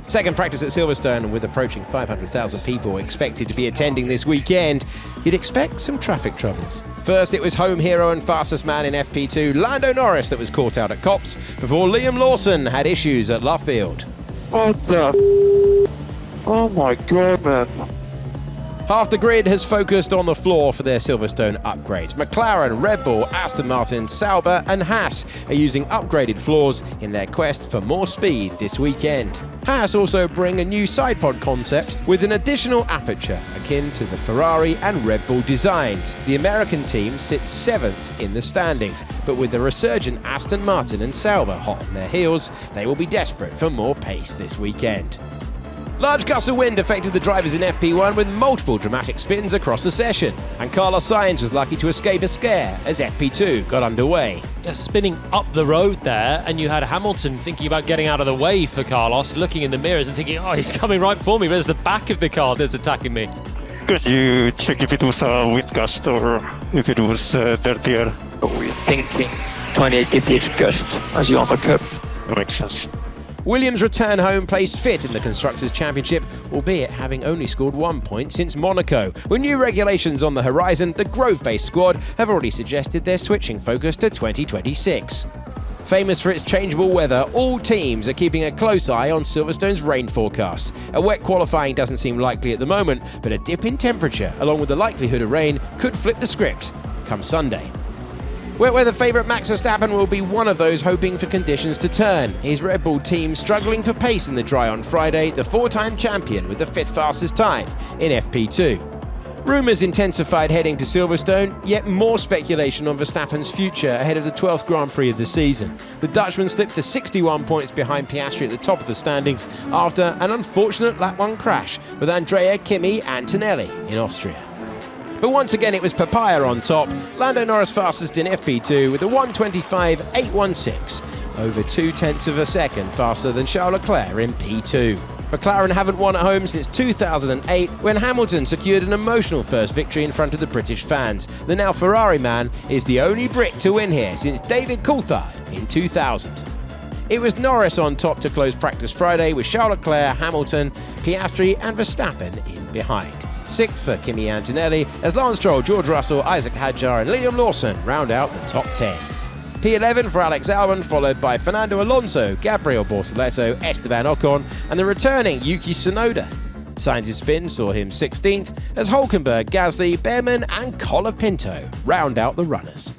Second practice at Silverstone, with approaching 500,000 people expected to be attending this weekend, you'd expect some traffic troubles. First, it was home hero and fastest man in FP2, Lando Norris, that was caught out at Copse, before Liam Lawson had issues at Luffield. What the? Oh my god, man. Half the grid has focused on the floor for their Silverstone upgrades. McLaren, Red Bull, Aston Martin, Sauber and Haas are using upgraded floors in their quest for more speed this weekend. Haas also bring a new sidepod concept with an additional aperture akin to the Ferrari and Red Bull designs. The American team sits 7th in the standings, but with the resurgent Aston Martin and Sauber hot on their heels, they will be desperate for more pace this weekend. Large gusts of wind affected the drivers in FP1 with multiple dramatic spins across the session, and Carlos Sainz was lucky to escape a scare as FP2 got underway. Spinning up the road there, and you had Hamilton thinking about getting out of the way for Carlos, looking in the mirrors and thinking, oh, he's coming right for me, but it's the back of the car that's attacking me. Could you check if it was a wind gust or if it was dirtier? We're thinking 28 degrees gust as you on the curb. That makes sense. Williams' return home placed 5th in the Constructors' Championship, albeit having only scored 1 point since Monaco. With new regulations on the horizon, the Grove-based squad have already suggested they're switching focus to 2026. Famous for its changeable weather, all teams are keeping a close eye on Silverstone's rain forecast. A wet qualifying doesn't seem likely at the moment, but a dip in temperature, along with the likelihood of rain, could flip the script come Sunday. Wet weather favourite Max Verstappen will be one of those hoping for conditions to turn. His Red Bull team struggling for pace in the dry on Friday, the 4-time champion with the 5th fastest time in FP2. Rumours intensified heading to Silverstone, yet more speculation on Verstappen's future ahead of the 12th Grand Prix of the season. The Dutchman slipped to 61 points behind Piastri at the top of the standings after an unfortunate lap 1 crash with Andrea Kimi Antonelli in Austria. But once again it was Papaya on top, Lando Norris fastest in FP2 with a 1:25.816, over 0.2 of a second faster than Charles Leclerc in P2. McLaren haven't won at home since 2008 when Hamilton secured an emotional first victory in front of the British fans. The now Ferrari man is the only Brit to win here since David Coulthard in 2000. It was Norris on top to close practice Friday with Charles Leclerc, Hamilton, Piastri and Verstappen in behind. 6th for Kimi Antonelli as Lance Stroll, George Russell, Isaac Hadjar and Liam Lawson round out the top 10. P11 for Alex Albon, followed by Fernando Alonso, Gabriel Bortoleto, Esteban Ocon and the returning Yuki Tsunoda. Sainz's spin saw him 16th as Hulkenberg, Gasly, Behrman and Colapinto round out the runners.